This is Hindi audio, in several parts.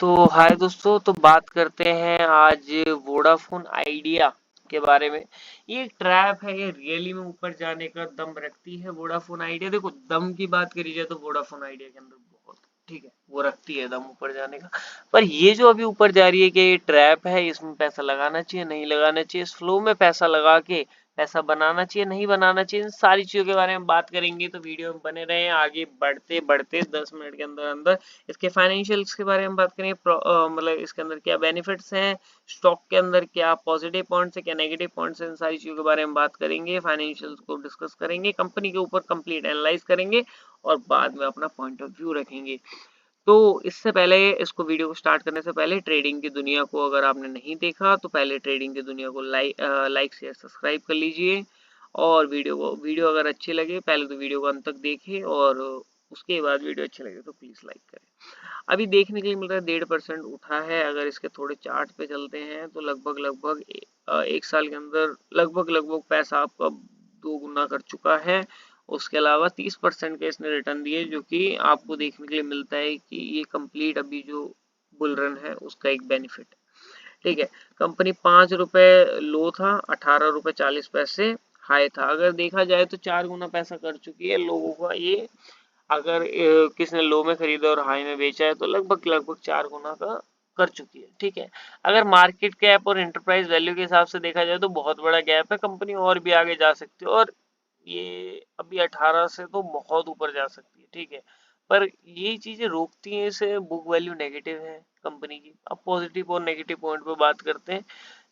तो हाय दोस्तों, तो बात करते हैं आज वोडाफोन आइडिया के बारे में। ये एक ट्रैप है, ये रियली में ऊपर जाने का दम रखती है वोडाफोन आइडिया। देखो, दम की बात करी जाए तो वोडाफोन आइडिया के अंदर बहुत, ठीक है, वो रखती है दम ऊपर जाने का। पर ये जो अभी ऊपर जा रही है कि ये ट्रैप है, इसमें पैसा लगाना चाहिए नहीं लगाना चाहिए, इस फ्लो में पैसा लगा के पैसा बनाना चाहिए नहीं बनाना चाहिए, इन सारी चीजों के बारे में बात करेंगे। तो वीडियो में बने रहे, आगे बढ़ते बढ़ते 10 मिनट के अंदर अंदर इसके फाइनेंशियल्स के बारे में बात करेंगे। मतलब इसके अंदर क्या बेनिफिट्स हैं, स्टॉक के अंदर क्या पॉजिटिव पॉइंट्स है, क्या नेगेटिव पॉइंट्स हैं, इन सारी चीजों के बारे में बात करेंगे। फाइनेंशियल्स को डिस्कस करेंगे, कंपनी के ऊपर कंप्लीट एनालाइज करेंगे और बाद में अपना पॉइंट ऑफ व्यू रखेंगे। तो इससे पहले, इसको वीडियो को स्टार्ट करने से पहले, ट्रेडिंग की दुनिया को अगर आपने नहीं देखा तो पहले ट्रेडिंग की दुनिया को लाइक शेयर सब्सक्राइब कर लीजिए। और वीडियो अगर अच्छी लगे, पहले तो वीडियो को अंत तक देखें और उसके बाद वीडियो अच्छी लगे तो प्लीज लाइक करें। अभी देखने के लिए मिल रहा है 1.5% उठा है। अगर इसके थोड़े चार्ट पे चलते हैं तो लगभग लगभग एक साल के अंदर लगभग लगभग पैसा आपका 2 गुना कर चुका है। उसके अलावा 30% के इसने रिटर्न दिए, जो कि आपको देखने के लिए मिलता है कि ये कंप्लीट अभी जो बुल रन है उसका एक बेनिफिट है। ठीक है, कंपनी 5 रुपए लो था, 18 रुपए 40 पैसे हाई था। अगर देखा जाए तो 4 गुना पैसा कर चुकी है लोगों का ये। अगर किसने लो में खरीदा और हाई में बेचा है तो लगभग लगभग 4 गुना का कर चुकी है। ठीक है, अगर मार्केट कैप और एंटरप्राइज वैल्यू के हिसाब से देखा जाए तो बहुत बड़ा गैप है, कंपनी और भी आगे जा सकती है और ये अभी 18 से तो बहुत ऊपर जा सकती है। ठीक है, पर ये चीजें रोकती हैं इसे, बुक वैल्यू नेगेटिव है कंपनी की। अब पॉजिटिव और नेगेटिव पॉइंट पे बात करते हैं।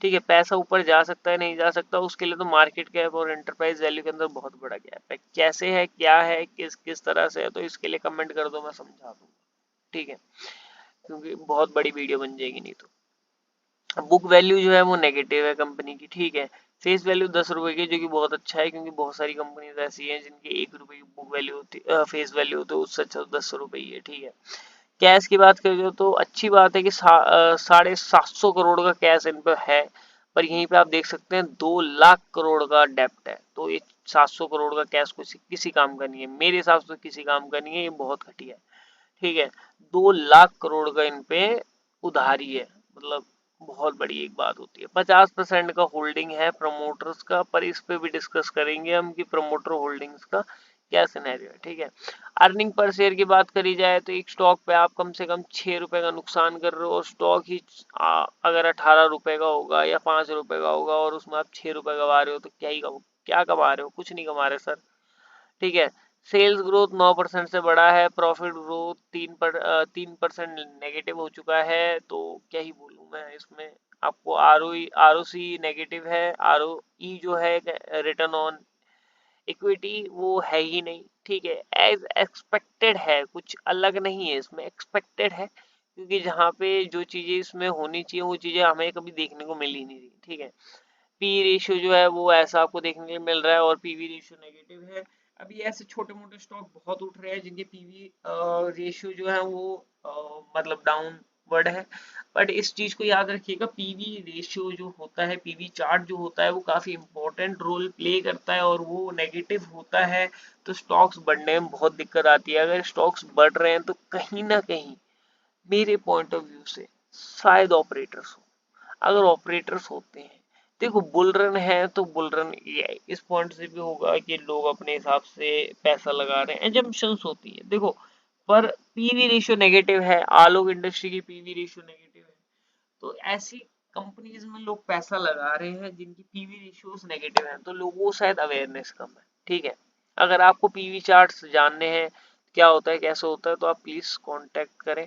ठीक है, पैसा ऊपर जा सकता है नहीं जा सकता, उसके लिए तो मार्केट कैप और एंटरप्राइज वैल्यू के अंदर बहुत बड़ा गैप है। कैसे है, क्या है, किस किस तरह से है, तो इसके लिए कमेंट कर दो, मैं समझा दूंगा। ठीक है, क्योंकि बहुत बड़ी वीडियो बन जाएगी नहीं तो। बुक वैल्यू जो है वो नेगेटिव है कंपनी की। ठीक है, फेस वैल्यू 10 रुपए की, जो कि बहुत अच्छा है, क्योंकि बहुत सारी कंपनीज ऐसी हैं जिनकी 1 रुपए की बुक वैल्यू होती है, फेस वैल्यू होती है, उससे अच्छा 10 रुपए ही है। ठीक है, कैश की बात करें तो अच्छी बात है कि 750 करोड़ का कैश इन पे है। पर यहीं पे आप देख सकते हैं 2 लाख करोड़ का डेप्ट है। तो ये 700 करोड़ का कैश किसी काम का नहीं है, मेरे हिसाब से किसी काम का नहीं है, ये बहुत घटिया है। ठीक है, 2 लाख करोड़ का इन पे उधारी है, मतलब बहुत बड़ी एक बात होती है। 50% का होल्डिंग है प्रमोटर्स का, पर इस पे भी डिस्कस करेंगे हम कि प्रमोटर होल्डिंग्स का क्या सिनेरियो है। ठीक है, अर्निंग पर शेयर की बात करी जाए तो एक स्टॉक पे आप कम से कम 6 रुपए का नुकसान कर रहे हो, और स्टॉक ही अगर 18 रुपए का होगा या 5 रुपए का होगा और उसमें आप 6 रुपए कमा रहे हो तो क्या कमा रहे हो, कुछ नहीं कमा रहे सर। ठीक है, सेल्स ग्रोथ 9% से बढ़ा है, प्रॉफिट ग्रोथ 3% नेगेटिव हो चुका है। तो क्या ही बोलूं मैं इसमें। आपको आरओसी नेगेटिव है, आरओई जो है रिटर्न ऑन इक्विटी वो है ही नहीं। ठीक है, एज एक्सपेक्टेड है, कुछ अलग नहीं है इसमें, एक्सपेक्टेड है, क्योंकि जहाँ पे जो चीजें इसमें होनी चाहिए वो चीजें हमें कभी देखने को मिल ही नहीं रही। ठीक है, पी रेशियो जो है वो ऐसा आपको देखने के लिए मिल रहा है और पीवी रेशियो नेगेटिव है। अभी ऐसे छोटे मोटे स्टॉक बहुत उठ रहे हैं जिनके पीवी रेशियो जो है वो मतलब डाउनवर्ड है। बट इस चीज को याद रखिएगा, पीवी रेशियो जो होता है, पीवी चार्ट जो होता है, वो काफी इंपॉर्टेंट रोल प्ले करता है, और वो नेगेटिव होता है तो स्टॉक्स बढ़ने में बहुत दिक्कत आती है। अगर स्टॉक्स बढ़ रहे हैं तो कहीं ना कहीं मेरे पॉइंट ऑफ व्यू से शायद ऑपरेटर्स हो। अगर ऑपरेटर्स होते हैं, देखो बुल रन है तो बुल रन ये इस पॉइंट से भी होगा कि लोग अपने हिसाब से पैसा लगा रहे हैं, एजम्पशंस होती है देखो। पर पीवी रेशियो नेगेटिव है, आलोक इंडस्ट्री की पीवी रेशियो नेगेटिव है, तो ऐसी कंपनीज में लोग पैसा लगा रहे हैं जिनकी पीवी रेशियोस नेगेटिव है, तो लोगों को शायद अवेयरनेस कम है। ठीक है, अगर आपको पीवी चार्ट्स जानने हैं क्या होता है कैसे होता है तो आप प्लीज कांटेक्ट करें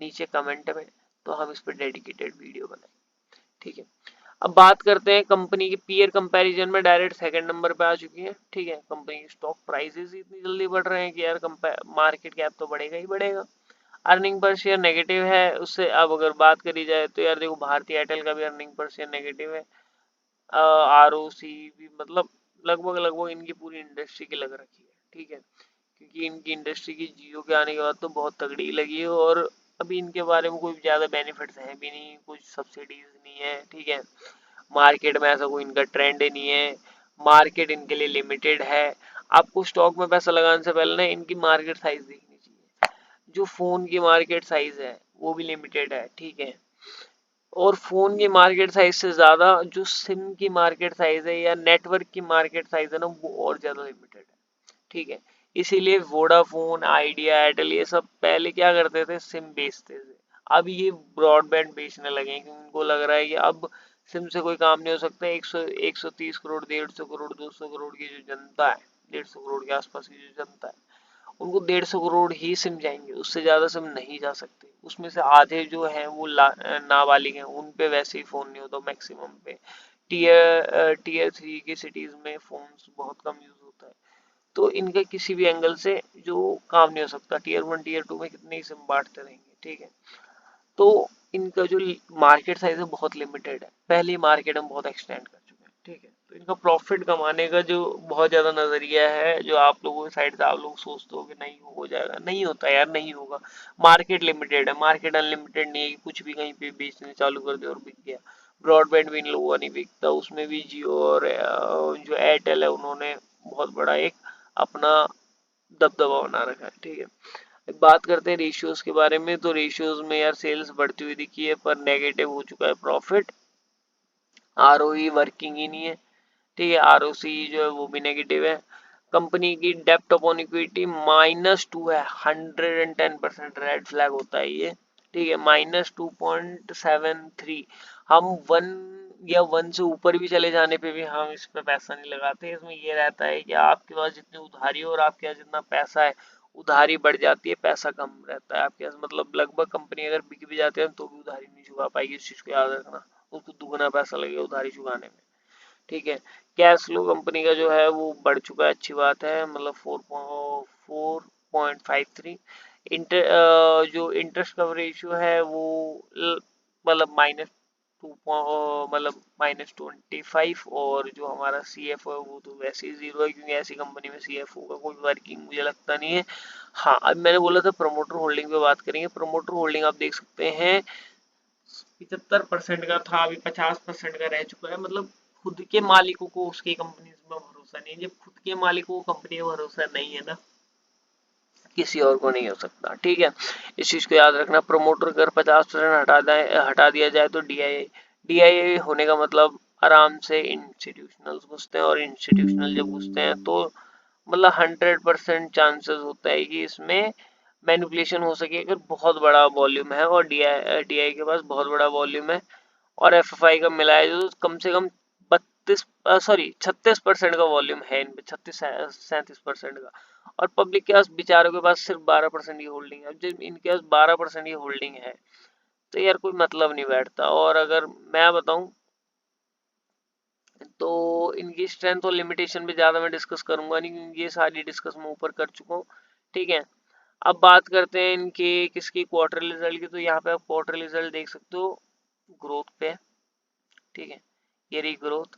नीचे कमेंट में, तो हम इस पर डेडिकेटेड वीडियो बनाएं। ठीक है, अब बात करते हैं कंपनी के पीयर कंपैरिजन में डायरेक्ट सेकंड नंबर पे आ चुकी है। ठीक है, कंपनी की स्टॉक प्राइसेस इतनी जल्दी बढ़ रहे हैं कि यार मार्केट कैप तो बढ़ेगा ही बढ़ेगा। अर्निंग पर शेयर नेगेटिव है उससे। अब अगर बात करी जाए तो यार देखो, भारतीय एयरटेल का भी अर्निंग पर शेयर नेगेटिव है, आर ओ सी भी, मतलब लगभग लगभग इनकी पूरी इंडस्ट्री की लग रखी है। ठीक है, क्योंकि इनकी इंडस्ट्री की जियो के आने के बाद तो बहुत तगड़ी लगी है, और अभी इनके बारे में कोई ज्यादा बेनिफिट्स है भी नहीं, कुछ सब्सिडीज नहीं है। ठीक है, मार्केट में ऐसा कोई इनका ट्रेंड नहीं है, मार्केट इनके लिए लिमिटेड है। आपको स्टॉक में पैसा लगाने से पहले ना इनकी मार्केट साइज देखनी चाहिए। जो फोन की मार्केट साइज है वो भी लिमिटेड है, ठीक है। और फोन की मार्केट साइज से ज्यादा जो सिम की मार्केट साइज है या नेटवर्क की मार्केट साइज है ना, वो और ज्यादा लिमिटेड है, ठीक है। इसीलिए वोडाफोन, आइडिया, एयरटेल ये सब पहले क्या करते थे, सिम बेचते थे। अब ये ब्रॉडबैंड बेचने लगे हैं, क्योंकि उनको लग रहा है कि अब सिम से कोई काम नहीं हो सकता। 130 करोड़, 150 करोड़, 200 करोड़ की जो जनता है, 150 करोड़ के आसपास की जो जनता है, उनको 150 करोड़ ही सिम जाएंगे, उससे ज्यादा सिम नहीं जा सकते। उसमें से आधे जो हैं वो नाबालिग हैं, उन पे वैसे ही फोन नहीं होता मैक्सिमम पे। टीयर 3 की सिटीज में फोन्स बहुत कम यूज होता है। तो इनका किसी भी एंगल से जो काम नहीं हो सकता। टीयर 1 टीयर 2 में कितने ही सिम बांटते रहेंगे, ठीक है। तो इनका जो मार्केट साइज है बहुत लिमिटेड है, पहले मार्केट हम बहुत एक्सटेंड कर चुके हैं, ठीक है। तो इनका प्रॉफिट कमाने का जो बहुत ज्यादा नजरिया है, जो आप लोगों की साइड से आप लोग सोचते हो कि नहीं हो जाएगा, नहीं होता यार, नहीं होगा। मार्केट लिमिटेड है, मार्केट अनलिमिटेड नहीं है कि कुछ भी कहीं पे बेचने चालू कर दे और बिक गया। ब्रॉडबैंड भी इन लोगों का नहीं बिकता, उसमें भी जियो और जो एयरटेल है उन्होंने बहुत बड़ा एक अपना दबदबा बना रखा है, ठीक है। बात करते हैं रेशियोज के बारे में, तो रेशियोज में यार सेल्स बढ़ती हुई दिखी है पर नेगेटिव हो चुका है प्रॉफिट। आरओई वर्किंग ही नहीं है, ठीक है। आरओसी जो है वो भी नेगेटिव है। कंपनी की डेप्ट अपॉन इक्विटी -2 है, 110%, रेड फ्लैग होता है ये, ठीक है। -2.73। हम 1 या 1 से ऊपर भी चले जाने पे भी हम इस पे पैसा नहीं लगाते। इसमें ये रहता है कि आपके पास जितनी उधारी हो और आपके पास जितना पैसा है, उधारी बढ़ जाती है, पैसा कम रहता है आपके पास। मतलब लगभग कंपनी अगर बिक भी जाती है तो भी उधारी नहीं चुका पाएगी, इस चीज को याद रखना। उसको दुगना पैसा लगेगा उधारी चुकाने में, ठीक है। कैश फ्लो कंपनी का जो है वो बढ़ चुका है, अच्छी बात है। मतलब 4.53। जो इंटरेस्ट कवर रेशियो है वो मतलब -2, मतलब -25। और जो हमारा CFO है वो तो वैसे ही 0 है, क्योंकि ऐसी कंपनी में CFO का कोई वर्किंग मुझे लगता नहीं है। हाँ, अब मैंने बोला था प्रमोटर होल्डिंग पे बात करेंगे। प्रमोटर होल्डिंग आप देख सकते हैं 75% का था, अभी 50% का रह चुका है। मतलब खुद के मालिकों को उसकी कंपनी में भरोसा नहीं है। जब खुद के मालिकों को कंपनी में भरोसा नहीं है ना, किसी और को नहीं हो सकता, ठीक है। इस चीज को याद रखना। प्रमोटर कर 50% हटा दिया जाए तो डीआईए होने का मतलब आराम से इंस्टीट्यूशनल्स घुसते हैं, और इंस्टीट्यूशनल जब घुसते हैं तो मतलब 100% चांसेस होता है कि इसमें मैनिपुलेशन हो सके, अगर बहुत बड़ा वॉल्यूम है और डीआई के पास बहुत बड़ा वॉल्यूम है। और एफएफआई का मिलाया जो कम से कम 36% का वॉल्यूम है इन पे, 36-37% का। और पब्लिक के पास, बेचारों के पास सिर्फ 12% की होल्डिंग है। अब जब इनके पास 12% की होल्डिंग है तो यार कोई मतलब नहीं बैठता। और अगर मैं बताऊं तो इनकी स्ट्रेंथ और लिमिटेशन पे ज्यादा मैं डिस्कस करूंगा नहीं, क्योंकि ये सारी डिस्कस मैं ऊपर कर चुका हूँ, ठीक है। अब बात करते हैं इनके किसकी क्वार्टर रिजल्ट की। तो यहाँ पे आप क्वार्टर रिजल्ट देख सकते हो, ग्रोथ पे, ठीक है। ये रही ग्रोथ,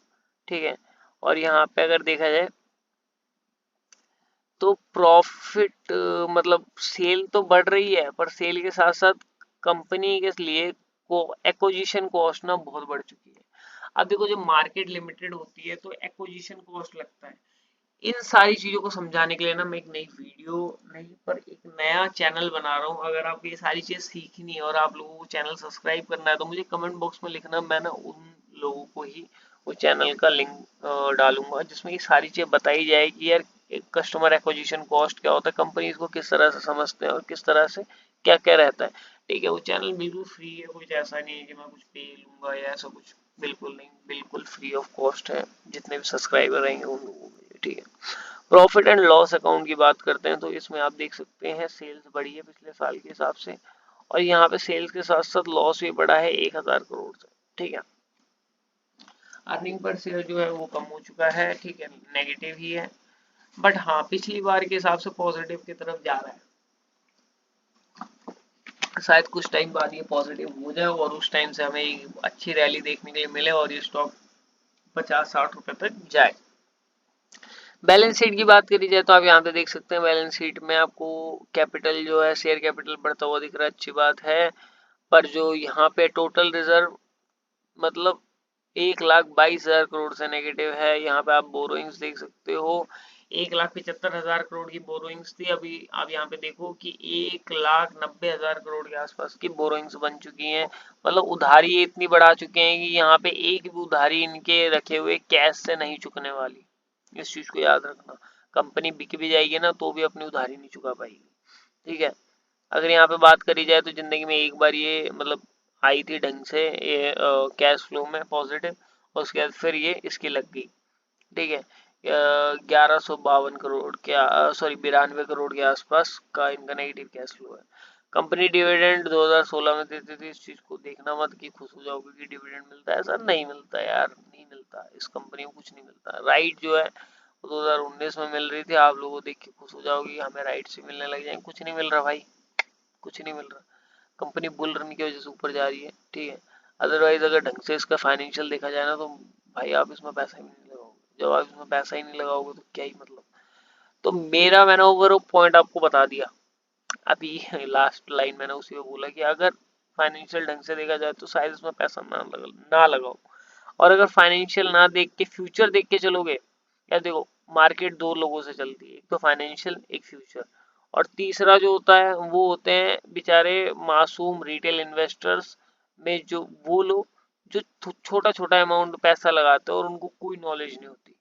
ठीक है। और यहाँ पे अगर देखा जाए तो प्रॉफिट, मतलब सेल तो बढ़ रही है, पर सेल के साथ साथ कंपनी के लिए को एक्विजिशन कॉस्ट ना बहुत बढ़ चुकी है। अब देखो जब मार्केट लिमिटेड होती है तो एक्विजिशन कॉस्ट लगता है। इन सारी चीजों को समझाने के लिए ना मैं एक नई वीडियो नहीं पर एक नया चैनल बना रहा हूँ। अगर आपको ये सारी चीजें सीखनी है और आप लोगों को चैनल सब्सक्राइब करना है तो मुझे कमेंट बॉक्स में लिखना, मैं ना उन लोगों को ही वो चैनल का लिंक डालूंगा, जिसमें ये सारी चीजें बताई जाएगी यार। कस्टमर एक्विजिशन कॉस्ट क्या होता है, कंपनी इसको किस तरह से समझते हैं और किस तरह से क्या क्या रहता है, ठीक है। वो चैनल बिल्कुल फ्री है, कुछ ऐसा नहीं है कि मैं कुछ पे लूंगा या ऐसा कुछ, बिल्कुल नहीं, बिल्कुल फ्री ऑफ कॉस्ट है। जितने भी सब्सक्राइबर रहेंगे उन लोगों के लिए, ठीक है। प्रॉफिट एंड लॉस अकाउंट की बात करते हैं तो इसमें आप देख सकते हैं सेल्स बढ़ी है पिछले साल के हिसाब से, और यहाँ पे सेल्स के साथ साथ लॉस भी बढ़ा है 1000 करोड़ से, ठीक है। अर्निंग पर शेयर जो है वो कम हो चुका है, ठीक है, नेगेटिव ही है। बट हाँ, पिछली बार के हिसाब से पॉजिटिव की तरफ जा रहा है। शायद कुछ टाइम बाद ये पॉजिटिव हो जाए और उस टाइम से हमें एक अच्छी रैली देखने के लिए मिले और ये स्टॉक 50-60 रुपए तक जाए। बैलेंस शीट की बात करी जाए तो आप यहाँ पे देख सकते हैं, बैलेंस शीट में आपको कैपिटल जो है, शेयर कैपिटल बढ़ता हुआ दिख रहा है, अच्छी बात है। पर जो यहाँ पे टोटल रिजर्व मतलब 1,22,000 करोड़ से नेगेटिव है। यहाँ पे आप बोरोइंग्स देख सकते हो, 1,75,000 करोड़ की बोरोइंग्स थी, अभी आप यहाँ पे देखो कि 1,90,000 करोड़ के आसपास की बोरोइंग्स बन चुकी हैं। मतलब उधारी ये इतनी बढ़ा चुके हैं कि यहाँ पे एक भी उधारी इनके रखे हुए कैश से नहीं चुकने वाली। इस चीज को याद रखना, कंपनी बिक भी जाएगी ना तो भी अपनी उधारी नहीं चुका पाएगी। ठीक है, अगर यहाँ पे बात करी जाए तो जिंदगी में एक बार ये मतलब आई थी ढंग से ये कैश फ्लो में पॉजिटिव, और उसके बाद फिर ये इसकी लग गई। ठीक है, 1152 करोड़ के सॉरी 92 करोड़ के आसपास का इनका नेगेटिव कैश फ्लो है। कंपनी डिविडेंड 2016 में देती थी। इस चीज को देखना मत कि खुश हो जाओगे कि डिविडेंड मिलता है, ऐसा नहीं मिलता यार, नहीं मिलता, इस कंपनी में कुछ नहीं मिलता। राइट जो है वो 2019 में मिल रही थी, आप लोगों को देख के खुश हो जाओगे हमें राइट से मिलने लग जाएंगे, कुछ नहीं मिल रहा भाई, कुछ नहीं मिल रहा। कंपनी बुल रन की वजह से ऊपर जा रही है। ठीक है, अदरवाइज अगर ढंग से इसका फाइनेंशियल देखा जाए ना तो भाई आप इसमें पैसा ही नहीं लगाओगे। जब आप इसमें पैसा ही नहीं लगाओगे तो क्या ही मतलब। तो मैंने ओवरऑल पॉइंट आपको बता दिया। अभी लास्ट लाइन मैंने उसी में बोला कि अगर फाइनेंशियल ढंग से देखा जाए तो शायद इसमें पैसा ना लगाओ। और अगर फाइनेंशियल ना देख के फ्यूचर देख के चलोगे, या देखो मार्केट दो लोगों से चलती है, एक तो फाइनेंशियल एक फ्यूचर, और तीसरा जो होता है वो होते हैं बेचारे मासूम रिटेल इन्वेस्टर्स में जो वो लोग जो छोटा छोटा अमाउंट पैसा लगाते हैं और उनको कोई नॉलेज नहीं होती।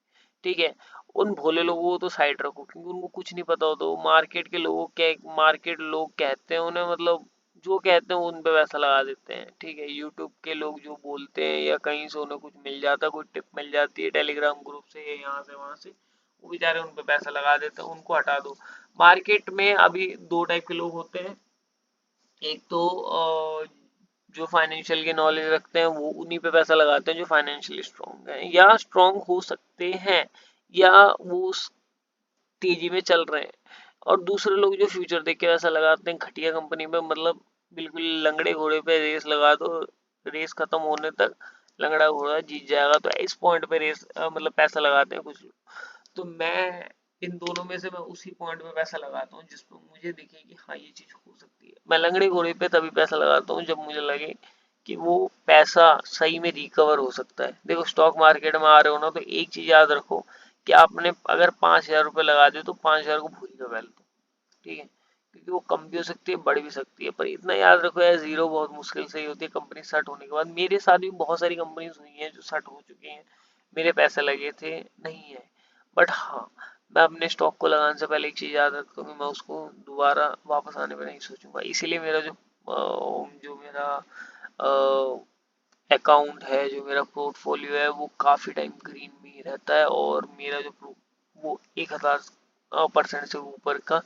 ठीक है, उन भोले लोगों को तो साइड रखो क्योंकि उनको कुछ नहीं पता होता। वो मार्केट के लोगों के मार्केट लोग कहते हैं उन्हें, मतलब जो कहते हैं उन पे पैसा लगा देते हैं। ठीक है, यूट्यूब के लोग जो बोलते हैं या कहीं से उन्हें कुछ मिल जाता है, कोई टिप मिल जाती है टेलीग्राम ग्रुप से या यहाँ से वहां से, वो बेचारे उन पे पैसा लगा देते हैं, उनको हटा दो। मार्केट में अभी दो टाइप के लोग होते हैं, एक तो जो फाइनेंशियल की नॉलेज रखते हैं वो उन्हीं पे पैसा लगाते हैं जो फाइनेंशियली स्ट्रांग है या स्ट्रांग हो सकते हैं या वो तेजी में चल रहे हैं। और दूसरे लोग जो फ्यूचर देख के पैसा लगाते हैं घटिया कंपनी में, मतलब बिल्कुल लंगड़े घोड़े पे रेस लगा दो, रेस खत्म होने तक लंगड़ा घोड़ा जीत जाएगा, तो इस पॉइंट पे रेस मतलब पैसा लगाते हैं कुछ लोग। तो मैं इन दोनों में से मैं उसी पॉइंट पे पैसा लगाता हूँ जिस पर मुझे दिखे कि हाँ ये चीज हो सकती है। मैं लंगड़े घोड़े पे तभी पैसा लगाता हूँ जब मुझे लगे कि वो पैसा सही में रिकवर हो सकता है। देखो स्टॉक मार्केट में आ रहे हो ना तो एक चीज याद रखो कि आपने अगर 5,000 रुपये लगा दिए तो 5,000 को भूल जाओ पहले तो। ठीक है, क्योंकि वो कम भी हो सकती है बढ़ भी सकती है, पर इतना याद रखो यार जीरो बहुत मुश्किल से ही होती है कंपनी सेट होने के बाद। मेरे साथ भी बहुत सारी कंपनीज हुई हैं जो सेट हो चुकी हैं, मेरे पैसे लगे थे नहीं है। बट हाँ, मैं अपने स्टॉक को लगाने से पहले एक चीज याद रखता हूँ कि मैं उसको दोबारा वापस आने पर नहीं सोचूंगा। इसीलिए मेरा जो मेरा अकाउंट है, जो मेरा पोर्टफोलियो है वो काफी टाइम ग्रीन में ही रहता है, और मेरा जो वो 1,000% से ऊपर का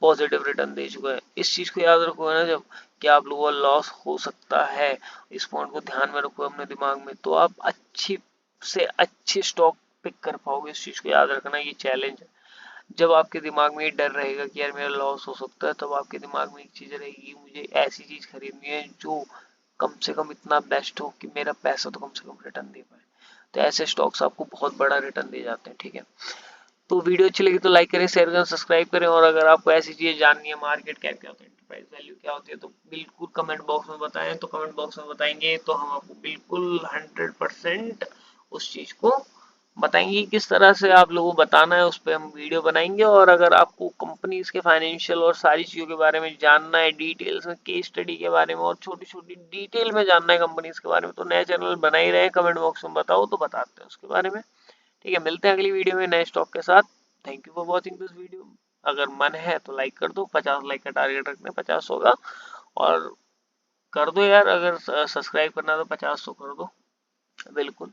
पॉजिटिव रिटर्न दे चुका है। इस चीज को याद रखो ना जब कि आप लोगों का लॉस हो सकता है, इस पॉइंट को ध्यान में रखो अपने दिमाग में, तो आप अच्छी से अच्छी स्टॉक पिक कर पाओगे। इस चीज को याद रखना, ये चैलेंज है। जब आपके दिमाग में ये डर रहेगा कि यार मेरा लॉस हो सकता है, तब आपके दिमाग में एक चीज रहेगी मुझे ऐसी चीज खरीदनी है जो कम से कम इतना बेस्ट हो कि मेरा पैसा तो कम से कम रिटर्न दे पाए। तो ऐसे स्टॉक्स आपको बहुत बड़ा रिटर्न दे जाते हैं। ठीक है, तो वीडियो अच्छी लगी तो लाइक करें, शेयर करें, सब्सक्राइब करें, और अगर आपको ऐसी चीजें जाननी है मार्केट कैप क्या होता है, एंटरप्राइज वैल्यू क्या होती है, तो बिल्कुल कमेंट बॉक्स में बताएं। तो कमेंट बॉक्स में बताएंगे तो हम आपको बिल्कुल 100% उस चीज को बताएंगे किस तरह से आप लोगों को बताना है, उस पर हम वीडियो बनाएंगे। और अगर आपको कंपनीज के फाइनेंशियल और सारी चीजों के बारे में जानना है, डिटेल्स में केस स्टडी के बारे में और छोटी छोटी डिटेल में जानना है कंपनीज के बारे में, तो नया चैनल बना ही रहे, कमेंट बॉक्स में बताओ तो बताते हैं उसके बारे में। ठीक है, मिलते हैं अगली वीडियो में नए स्टॉक के साथ। Thank you for watching this video. अगर मन है तो लाइक कर दो, 50 लाइक का टारगेट रखने, 50 होगा। और कर दो यार, अगर सब्सक्राइब करना तो 50 तो कर दो बिल्कुल।